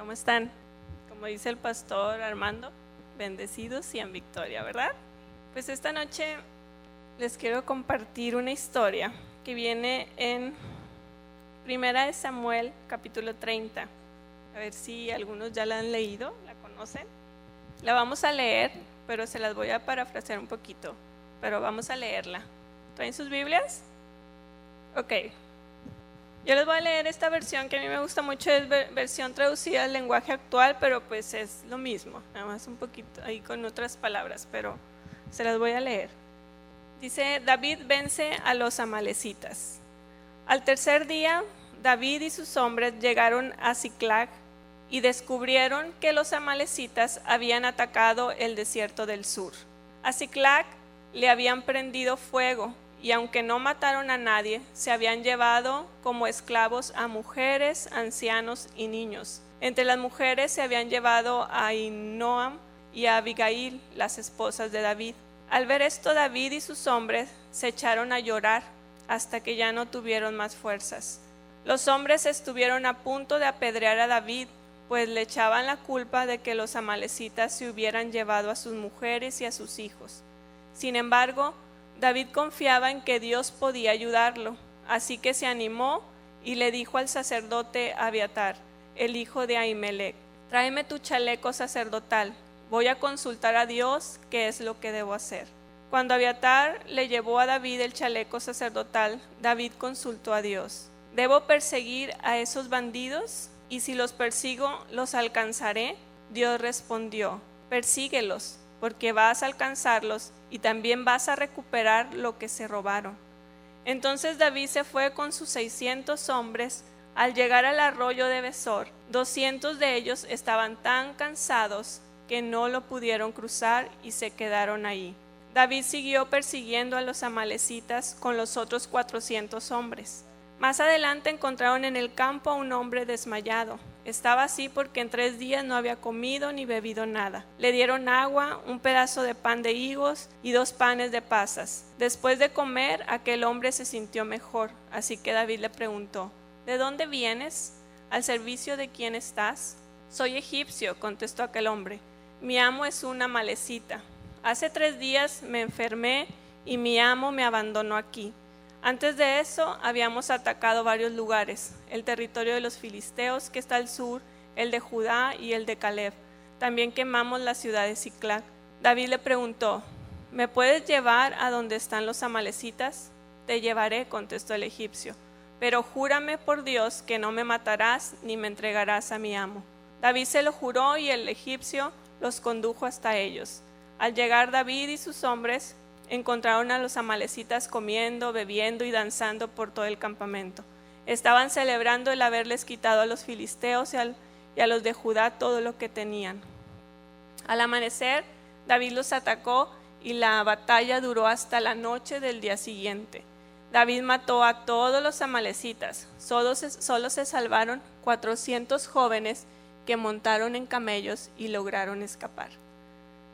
¿Cómo están? Como dice el pastor Armando, bendecidos y en victoria, ¿verdad? Pues esta noche les quiero compartir una historia que viene en Primera de Samuel, capítulo 30. A ver si algunos ya la han leído, la conocen. La vamos a leer, pero se las voy a parafrasear un poquito, pero vamos a leerla. ¿Traen sus Biblias? Ok. Yo les voy a leer esta versión que a mí me gusta mucho, es versión traducida al lenguaje actual, pero pues es lo mismo, nada más un poquito ahí con otras palabras, pero se las voy a leer. Dice: David vence a los amalecitas. Al tercer día, David y sus hombres llegaron a Siclag y descubrieron que los amalecitas habían atacado el desierto del sur. A Siclag le habían prendido fuego, y aunque no mataron a nadie, se habían llevado como esclavos a mujeres, ancianos y niños. Entre las mujeres se habían llevado a Ahinoam y a Abigail, las esposas de David. Al ver esto, David y sus hombres se echaron a llorar hasta que ya no tuvieron más fuerzas. Los hombres estuvieron a punto de apedrear a David, pues le echaban la culpa de que los amalecitas se hubieran llevado a sus mujeres y a sus hijos. Sin embargo, David confiaba en que Dios podía ayudarlo, así que se animó y le dijo al sacerdote Abiatar, el hijo de Ahimelech: tráeme tu chaleco sacerdotal, voy a consultar a Dios qué es lo que debo hacer. Cuando Abiatar le llevó a David el chaleco sacerdotal, David consultó a Dios: ¿debo perseguir a esos bandidos? Y si los persigo, ¿los alcanzaré? Dios respondió: persíguelos, porque vas a alcanzarlos y también vas a recuperar lo que se robaron. Entonces David se fue con sus 600 hombres. Al llegar al arroyo de Besor, 200 de ellos estaban tan cansados que no lo pudieron cruzar y se quedaron ahí. David siguió persiguiendo a los amalecitas con los otros 400 hombres. Más adelante encontraron en el campo a un hombre desmayado. Estaba así porque en 3 días no había comido ni bebido nada. Le dieron agua, un pedazo de pan de higos y 2 panes de pasas. Después de comer, aquel hombre se sintió mejor, así que David le preguntó: ¿de dónde vienes? ¿Al servicio de quién estás? Soy egipcio, contestó aquel hombre. Mi amo es una amalecita. Hace 3 días me enfermé y mi amo me abandonó aquí. Antes de eso habíamos atacado varios lugares: el territorio de los filisteos que está al sur, el de Judá y el de Caleb. También quemamos la ciudad de Siclag. David le preguntó: ¿me puedes llevar a donde están los amalecitas? Te llevaré, contestó el egipcio, pero júrame por Dios que no me matarás ni me entregarás a mi amo. David se lo juró y el egipcio los condujo hasta ellos. Al llegar David y sus hombres, encontraron a los amalecitas comiendo, bebiendo y danzando por todo el campamento. Estaban celebrando el haberles quitado a los filisteos y a los de Judá todo lo que tenían. Al amanecer, David los atacó y la batalla duró hasta la noche del día siguiente. David mató a todos los amalecitas. Solo se salvaron 400 jóvenes que montaron en camellos y lograron escapar.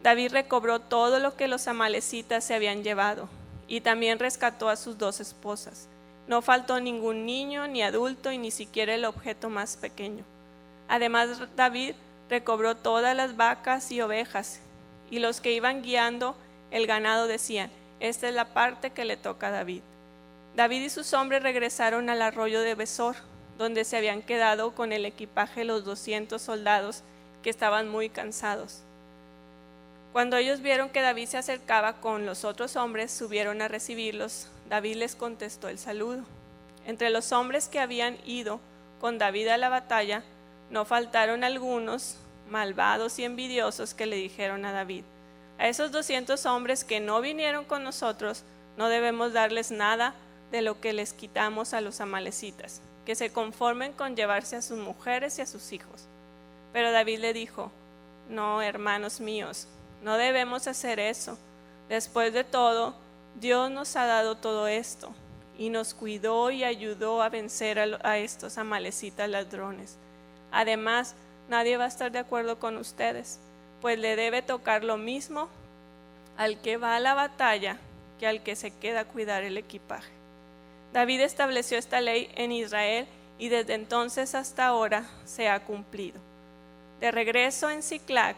David recobró todo lo que los amalecitas se habían llevado y también rescató a sus 2 esposas. No faltó ningún niño ni adulto y ni siquiera el objeto más pequeño. Además, David recobró todas las vacas y ovejas, y los que iban guiando el ganado decían: esta es la parte que le toca a David. David y sus hombres regresaron al arroyo de Besor, donde se habían quedado con el equipaje los 200 soldados que estaban muy cansados. Cuando ellos vieron que David se acercaba con los otros hombres, subieron a recibirlos. David les contestó el saludo. Entre los hombres que habían ido con David a la batalla, no faltaron algunos malvados y envidiosos que le dijeron a David: a esos 200 hombres que no vinieron con nosotros, no debemos darles nada de lo que les quitamos a los amalecitas, que se conformen con llevarse a sus mujeres y a sus hijos. Pero David le dijo: no, hermanos míos, no debemos hacer eso. Después de todo, Dios nos ha dado todo esto y nos cuidó y ayudó a vencer a estos amalecitas ladrones. Además, nadie va a estar de acuerdo con ustedes, pues le debe tocar lo mismo al que va a la batalla que al que se queda a cuidar el equipaje. David estableció esta ley en Israel y desde entonces hasta ahora se ha cumplido. De regreso en Siclag,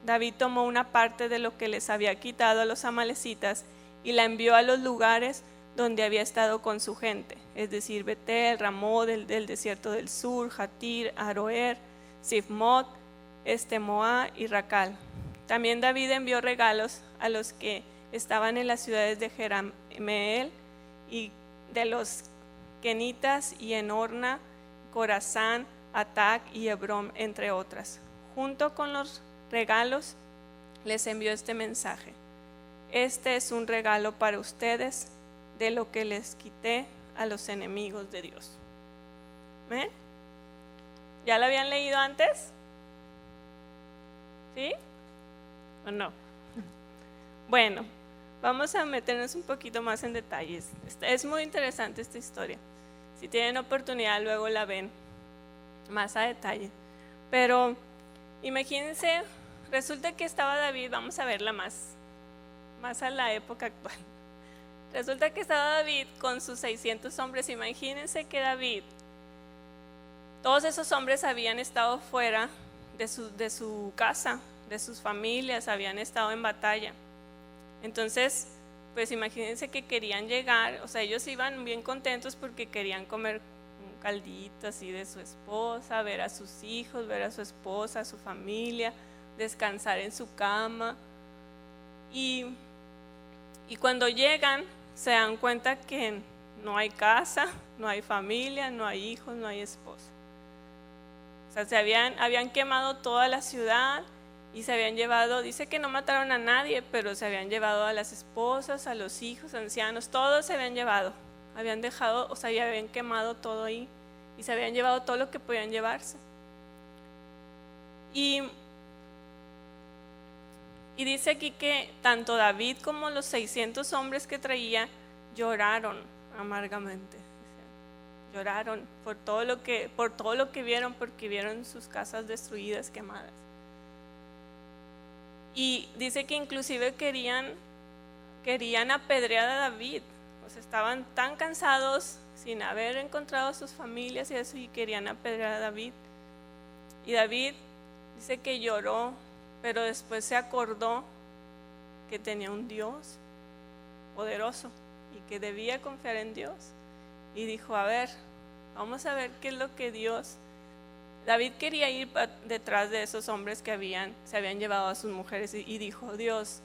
David tomó una parte de lo que les había quitado a los amalecitas y la envió a los lugares donde había estado con su gente, es decir, Betel, Ramot del desierto del sur, Jatir, Aroer, Sifmot, Estemoa y Racal. También David envió regalos a los que estaban en las ciudades de Jerameel y de los Kenitas y en Orna, Corazán, Atac y Hebrón, entre otras. Junto con los regalos les envió este mensaje: este es un regalo para ustedes de lo que les quité a los enemigos de Dios. ¿Ven? ¿Ya lo habían leído antes? ¿Sí? ¿O no? Bueno, vamos a meternos un poquito más en detalles. Es muy interesante esta historia. Si tienen oportunidad, luego la ven más a detalle. Pero imagínense, resulta que estaba David, vamos a verla más a la época actual. Resulta que estaba David con sus 600 hombres. Imagínense que David, todos esos hombres habían estado fuera de su casa, de sus familias, habían estado en batalla. Entonces, pues imagínense que querían llegar, o sea, ellos iban bien contentos porque querían comer un caldito así de su esposa, ver a sus hijos, ver a su esposa, a su familia, descansar en su cama. Y cuando llegan, se dan cuenta que no hay casa, no hay familia, no hay hijos, no hay esposa. O sea, habían quemado toda la ciudad y se habían llevado, dice que no mataron a nadie, pero se habían llevado a las esposas, a los hijos, ancianos, todos se habían llevado. Habían dejado, o sea, ya habían quemado todo ahí y se habían llevado todo lo que podían llevarse. Y dice aquí que tanto David como los 600 hombres que traía lloraron amargamente. Lloraron por todo lo que vieron, porque vieron sus casas destruidas, quemadas. Y dice que inclusive querían apedrear a David. O sea, estaban tan cansados sin haber encontrado a sus familias y eso, y querían apedrear a David. Y David dice que lloró, pero después se acordó que tenía un Dios poderoso y que debía confiar en Dios. Y dijo, a ver, vamos a ver qué es lo que Dios... David quería ir detrás de esos hombres que se habían llevado a sus mujeres y dijo, Dios,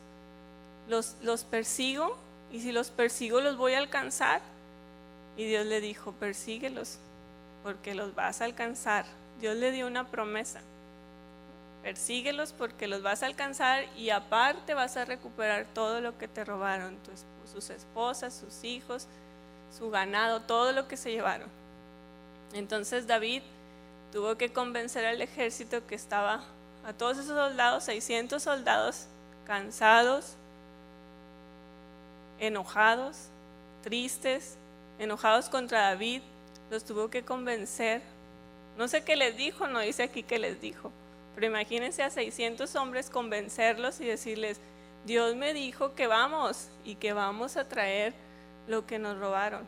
los persigo, y si los persigo los voy a alcanzar. Y Dios le dijo, persíguelos porque los vas a alcanzar. Dios le dio una promesa: persíguelos porque los vas a alcanzar y aparte vas a recuperar todo lo que te robaron, sus esposas, sus hijos, su ganado, todo lo que se llevaron. Entonces David tuvo que convencer al ejército que estaba, a todos esos soldados, 600 soldados, cansados, enojados, tristes, enojados contra David. Los tuvo que convencer. No sé qué les dijo, no dice aquí qué les dijo, pero imagínense a 600 hombres convencerlos y decirles, Dios me dijo que vamos y que vamos a traer lo que nos robaron.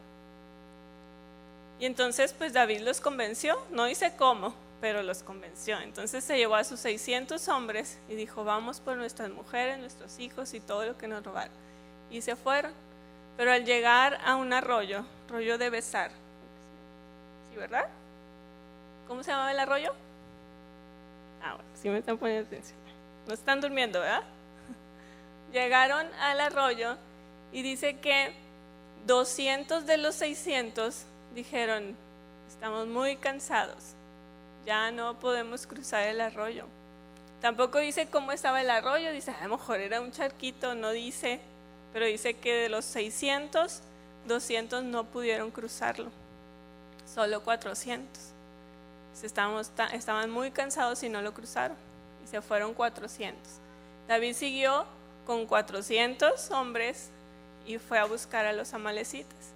Y entonces pues David los convenció, no dice cómo, pero los convenció. Entonces se llevó a sus 600 hombres y dijo, vamos por nuestras mujeres, nuestros hijos y todo lo que nos robaron. Y se fueron, pero al llegar a un arroyo de Besar, ¿sí, verdad? ¿Cómo se llamaba el arroyo? Bueno, sí me están poniendo atención. No están durmiendo, ¿verdad? Llegaron al arroyo y dice que 200 de los 600 dijeron, estamos muy cansados, ya no podemos cruzar el arroyo. Tampoco dice cómo estaba el arroyo, dice a lo mejor era un charquito, no dice, pero dice que de los 600, 200 no pudieron cruzarlo, solo 400. Estaban muy cansados y no lo cruzaron, y se fueron 400. David siguió con 400 hombres y fue a buscar a los amalecitas.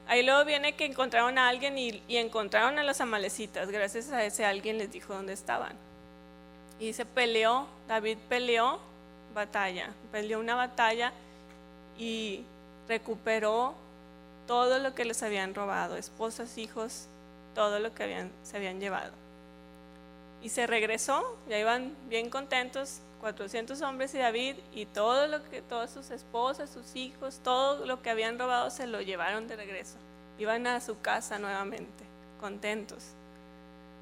Ahí luego viene que encontraron a alguien y encontraron a los amalecitas. Gracias a ese alguien les dijo dónde estaban. Y David peleó una batalla y recuperó todo lo que les habían robado, esposas, hijos, todo lo que se habían llevado. Y se regresó, ya iban bien contentos, 400 hombres y David, y todas sus esposas, sus hijos, todo lo que habían robado se lo llevaron de regreso. Iban a su casa nuevamente, contentos.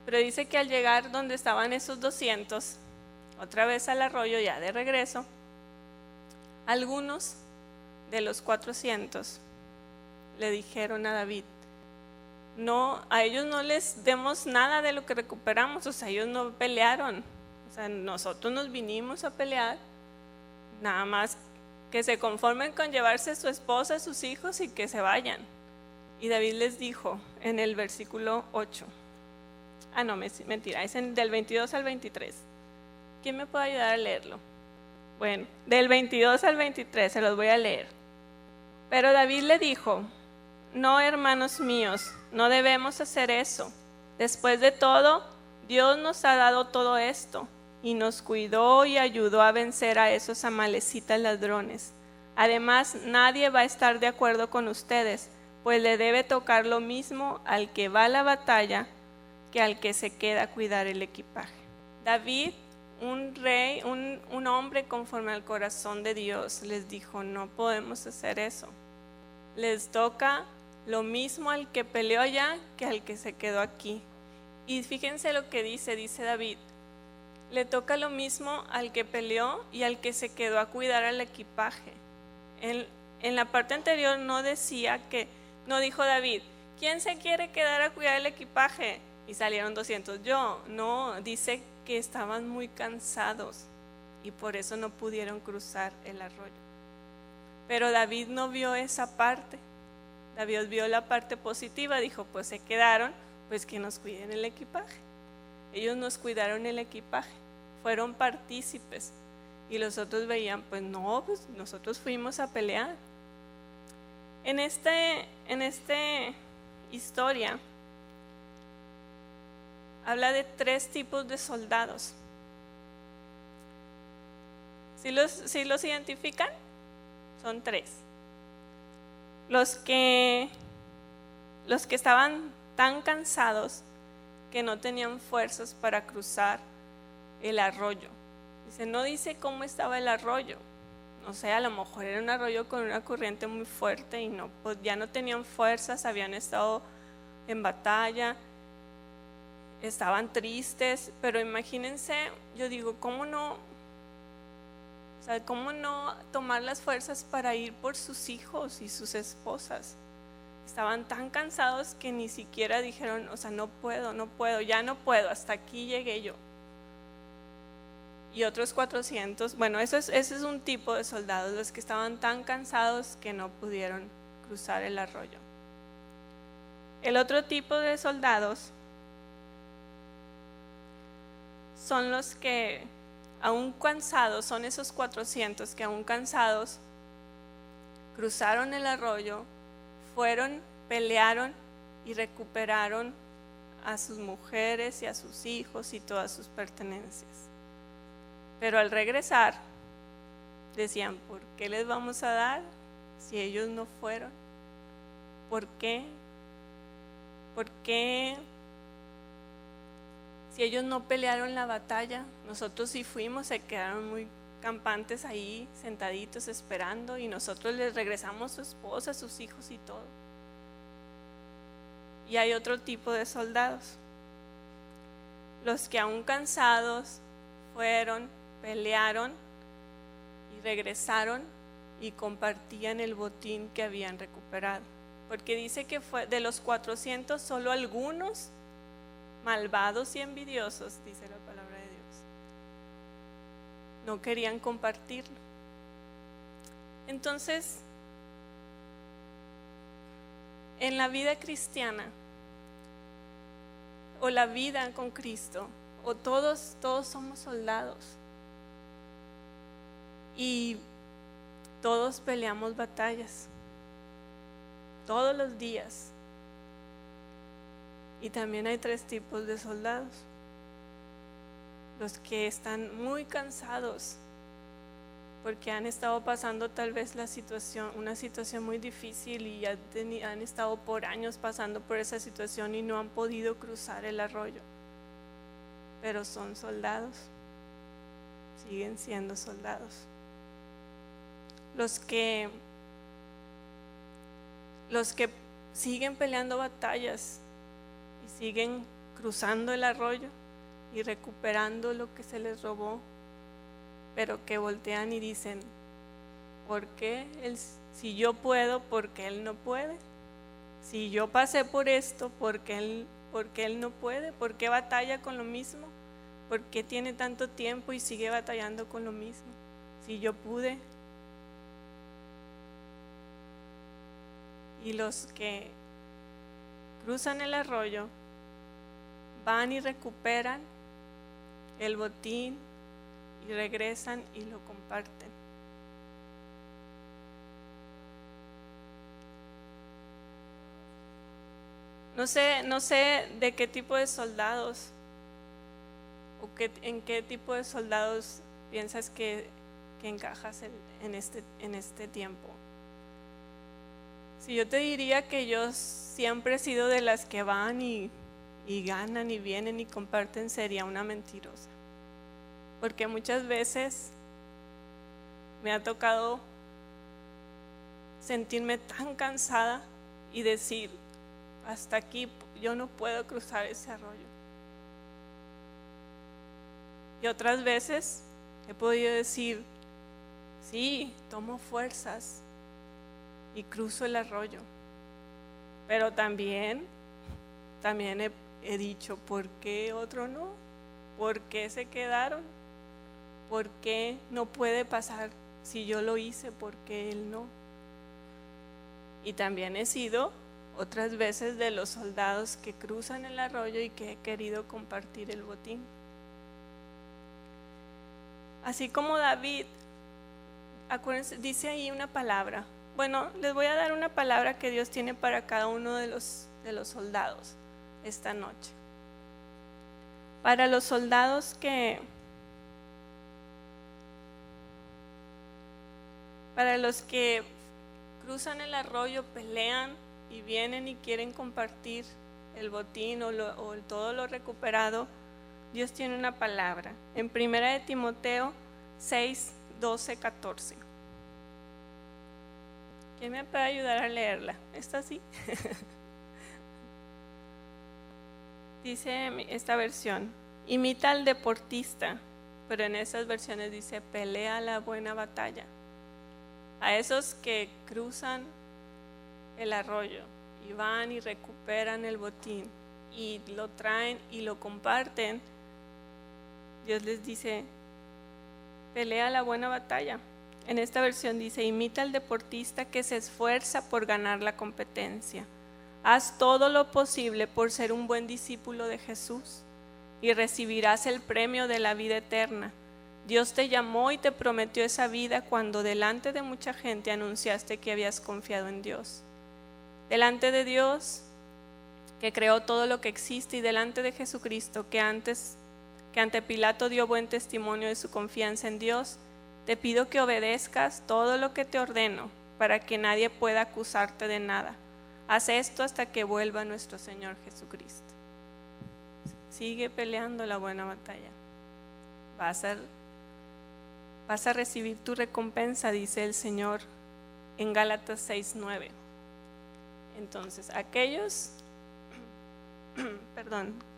Pero dice que al llegar donde estaban esos 200, otra vez al arroyo ya de regreso, algunos de los 400 le dijeron a David: no, a ellos no les demos nada de lo que recuperamos, o sea, ellos no pelearon, o sea, nosotros nos vinimos a pelear, nada más que se conformen con llevarse a su esposa, a sus hijos y que se vayan. Y David les dijo en el versículo 8, mentira, es del 22 al 23. ¿Quién me puede ayudar a leerlo? Bueno, del 22 al 23 se los voy a leer. Pero David le dijo: no, hermanos míos, no debemos hacer eso. Después de todo, Dios nos ha dado todo esto y nos cuidó y ayudó a vencer a esos amalecitas ladrones. Además, nadie va a estar de acuerdo con ustedes, pues le debe tocar lo mismo al que va a la batalla que al que se queda a cuidar el equipaje. David, un rey, un hombre conforme al corazón de Dios, les dijo: no podemos hacer eso. Les toca lo mismo al que peleó allá que al que se quedó aquí. Y fíjense lo que dice David: le toca lo mismo al que peleó y al que se quedó a cuidar al equipaje. En la parte anterior no dijo David: ¿quién se quiere quedar a cuidar el equipaje? Y salieron 200. No, dice que estaban muy cansados y por eso no pudieron cruzar el arroyo. Pero David no vio esa parte. David vio la parte positiva, dijo: pues se quedaron, pues que nos cuiden el equipaje. Ellos nos cuidaron el equipaje, fueron partícipes. Y los otros veían: pues no, pues nosotros fuimos a pelear. En esta historia habla de 3 tipos de soldados. ¿Sí los identifican? Son 3. Los que estaban tan cansados que no tenían fuerzas para cruzar el arroyo. No dice cómo estaba el arroyo. No sé, a lo mejor era un arroyo con una corriente muy fuerte y ya no tenían fuerzas, habían estado en batalla, estaban tristes, pero imagínense, yo digo, ¿cómo no tomar las fuerzas para ir por sus hijos y sus esposas? Estaban tan cansados que ni siquiera dijeron: no puedo, ya no puedo, hasta aquí llegué yo. Y otros 400, bueno, ese es un tipo de soldados, los que estaban tan cansados que no pudieron cruzar el arroyo. El otro tipo de soldados son los que aún cansados, son esos 400 que aún cansados cruzaron el arroyo, fueron, pelearon y recuperaron a sus mujeres y a sus hijos y todas sus pertenencias. Pero al regresar decían: ¿por qué les vamos a dar si ellos no fueron? ¿Por qué? ¿Por qué? Si ellos no pelearon la batalla, nosotros sí fuimos, se quedaron muy campantes ahí, sentaditos esperando, y nosotros les regresamos su esposa, sus hijos y todo. Y hay otro tipo de soldados, los que aún cansados fueron, pelearon y regresaron y compartían el botín que habían recuperado. Porque dice que fue de los 400 solo algunos malvados y envidiosos, dice la palabra de Dios, no querían compartirlo. Entonces, en la vida cristiana o la vida con Cristo, o todos somos soldados y todos peleamos batallas todos los días. Y también hay 3 tipos de soldados: los que están muy cansados porque han estado pasando tal vez una situación muy difícil y han estado por años pasando por esa situación y no han podido cruzar el arroyo. pero son soldados, siguen siendo soldados. Los que siguen peleando batallas y siguen cruzando el arroyo y recuperando lo que se les robó, pero que voltean y dicen: ¿por qué si yo puedo, por qué él no puede? Si yo pasé por esto, ¿por qué él no puede? ¿Por qué batalla con lo mismo? ¿Por qué tiene tanto tiempo y sigue batallando con lo mismo? Si yo pude. Y los que cruzan el arroyo van y recuperan el botín y regresan y lo comparten. No sé de qué tipo de soldados o en qué tipo de soldados piensas que encajas en este tiempo. Si yo te diría que yo siempre he sido de las que van y ganan y vienen y comparten, sería una mentirosa. Porque muchas veces me ha tocado sentirme tan cansada y decir: hasta aquí, yo no puedo cruzar ese arroyo. Y otras veces he podido decir: sí, tomo fuerzas y cruzo el arroyo. Pero también he dicho: ¿por qué otro no? ¿Por qué se quedaron? ¿Por qué no puede pasar? Si yo lo hice, ¿por qué él no? Y también he sido otras veces de los soldados que cruzan el arroyo y que he querido compartir el botín. Así como David, acuérdense, dice ahí una palabra. Bueno, les voy a dar una palabra que Dios tiene para cada uno de los soldados esta noche. Para los soldados para los que cruzan el arroyo, pelean y vienen y quieren compartir el botín o todo lo recuperado, Dios tiene una palabra. En 1 de Timoteo 6, 12, 14. ¿Quién me puede ayudar a leerla? ¿Está así? Dice esta versión: imita al deportista, pero en esas versiones dice: pelea la buena batalla. A esos que cruzan el arroyo y van y recuperan el botín y lo traen y lo comparten, Dios les dice: pelea la buena batalla. En esta versión dice: imita al deportista que se esfuerza por ganar la competencia. Haz todo lo posible por ser un buen discípulo de Jesús y recibirás el premio de la vida eterna. Dios te llamó y te prometió esa vida cuando delante de mucha gente anunciaste que habías confiado en Dios. Delante de Dios, que creó todo lo que existe, y delante de Jesucristo, que ante Pilato dio buen testimonio de su confianza en Dios, te pido que obedezcas todo lo que te ordeno para que nadie pueda acusarte de nada. Haz esto hasta que vuelva nuestro Señor Jesucristo. Sigue peleando la buena batalla. Vas a recibir tu recompensa, dice el Señor en Gálatas 6:9. Entonces, aquellos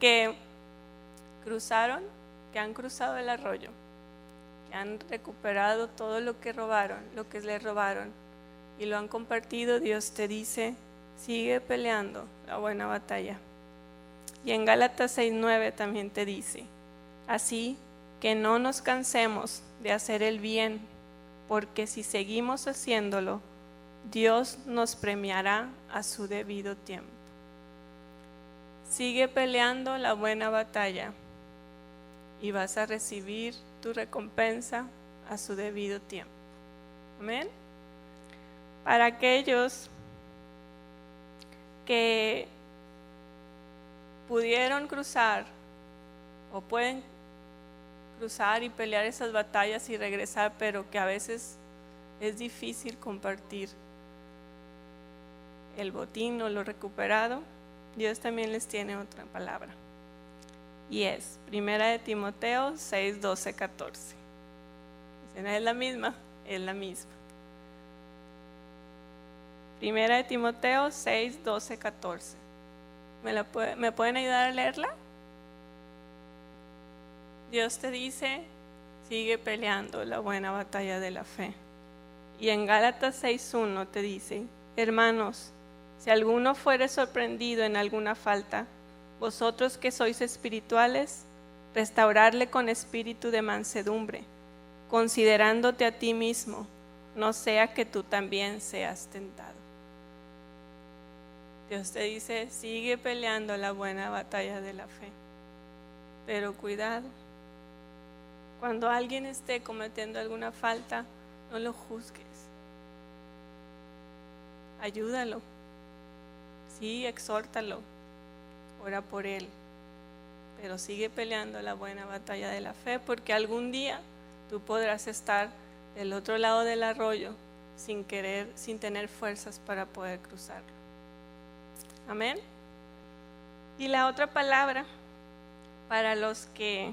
que cruzaron, que han cruzado el arroyo, que han recuperado todo lo que robaron, lo que les robaron, y lo han compartido, Dios te dice: sigue peleando la buena batalla. Y en Gálatas 6:9 también te dice: así que no nos cansemos de hacer el bien, porque si seguimos haciéndolo, Dios nos premiará a su debido tiempo. Sigue peleando la buena batalla y vas a recibir tu recompensa a su debido tiempo. Amén. Para aquellos que pudieron cruzar o pueden cruzar y pelear esas batallas y regresar, pero que a veces es difícil compartir el botín o lo recuperado, Dios también les tiene otra palabra. y es 1 Timoteo 6, 12, 14. Dicen, es la misma, es la misma. 1 Timoteo 6, 12, 14. ¿Me pueden ayudar a leerla? Dios te dice, sigue peleando la buena batalla de la fe. Y en Gálatas 6:1 te dice, hermanos, si alguno fuere sorprendido en alguna falta, vosotros que sois espirituales, restaurarle con espíritu de mansedumbre, considerándote a ti mismo, no sea que tú también seas tentado. Dios te dice, sigue peleando la buena batalla de la fe, pero cuidado. Cuando alguien esté cometiendo alguna falta, no lo juzgues. Ayúdalo. Sí, exhórtalo. Ora por él. Pero sigue peleando la buena batalla de la fe, porque algún día tú podrás estar del otro lado del arroyo sin tener fuerzas para poder cruzarlo. Amén. Y la otra palabra para los que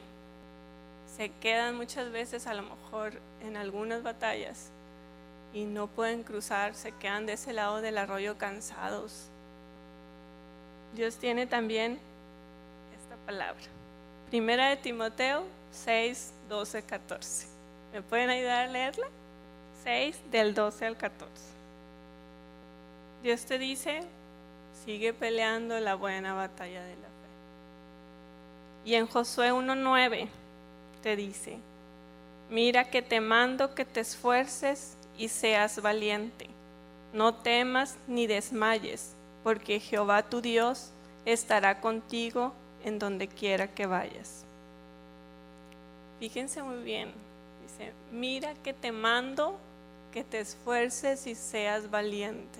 se quedan muchas veces a lo mejor en algunas batallas y no pueden cruzar, se quedan de ese lado del arroyo cansados. Dios tiene también esta palabra. 1 Timoteo 6, 12, 14. ¿Me pueden ayudar a leerla? 6 del 12 al 14. Dios te dice, sigue peleando la buena batalla de la fe. Y en Josué 1:9 te dice, mira que te mando que te esfuerces y seas valiente. No temas ni desmayes, porque Jehová tu Dios estará contigo en donde quiera que vayas. Fíjense muy bien, dice, mira que te mando que te esfuerces y seas valiente.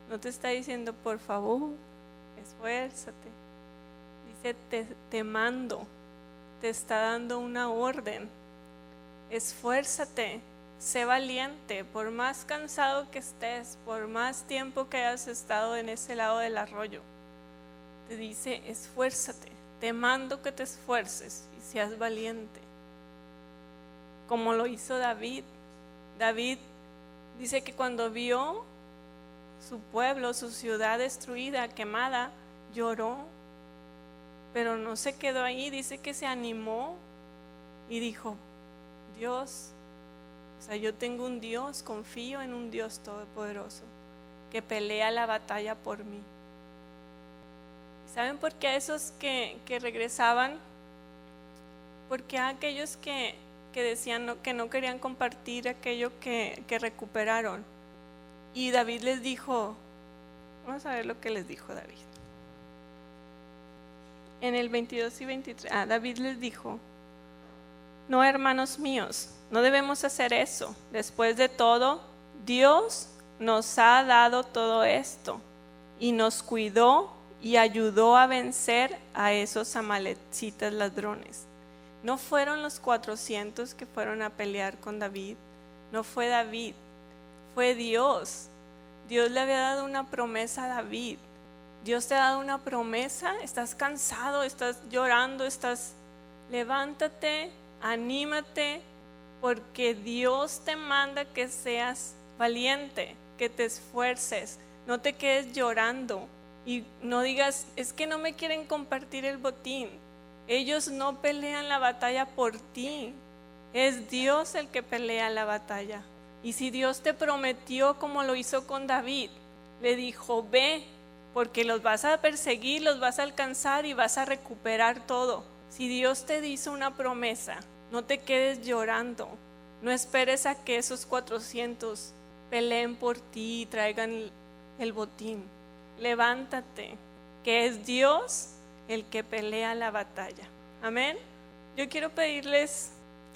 No te está diciendo, por favor, esfuérzate. Dice, te mando. Te está dando una orden. Esfuérzate, sé valiente, por más cansado que estés, por más tiempo que hayas estado en ese lado del arroyo. Te dice, esfuérzate, te mando que te esfuerces y seas valiente. Como lo hizo David. David dice que cuando vio su pueblo, su ciudad destruida, quemada, lloró. Pero no se quedó ahí, dice que se animó y dijo, Dios, yo tengo un Dios, confío en un Dios todopoderoso que pelea la batalla por mí. ¿Saben por qué esos que regresaban? Porque aquellos que decían que no querían compartir aquello que recuperaron. Y David les dijo, vamos a ver lo que les dijo David. En el 22 y 23, David les dijo, no, hermanos míos, no debemos hacer eso. Después de todo, Dios nos ha dado todo esto y nos cuidó y ayudó a vencer a esos amalecitas ladrones. No fueron los 400 que fueron a pelear con David, no fue David, fue Dios. Dios le había dado una promesa a David. Dios te ha dado una promesa, estás cansado, estás llorando, levántate, anímate, porque Dios te manda que seas valiente, que te esfuerces, no te quedes llorando y no digas, es que no me quieren compartir el botín. Ellos no pelean la batalla por ti, es Dios el que pelea la batalla. Y si Dios te prometió como lo hizo con David, le dijo, ve, porque los vas a perseguir, los vas a alcanzar y vas a recuperar todo. Si Dios te hizo una promesa, no te quedes llorando. No esperes a que esos 400 peleen por ti y traigan el botín. Levántate, que es Dios el que pelea la batalla. Amén. Yo quiero pedirles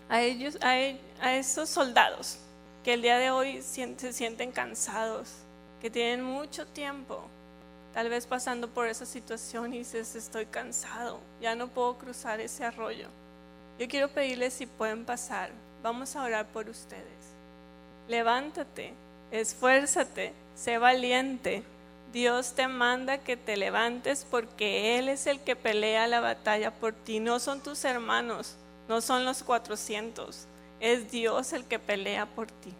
a ellos, a esos soldados que el día de hoy se sienten cansados, que tienen mucho tiempo tal vez pasando por esa situación y dices, estoy cansado, ya no puedo cruzar ese arroyo. Yo quiero pedirles si pueden pasar, vamos a orar por ustedes. Levántate, esfuérzate, sé valiente, Dios te manda que te levantes porque Él es el que pelea la batalla por ti. No son tus hermanos, no son los 400. Es Dios el que pelea por ti.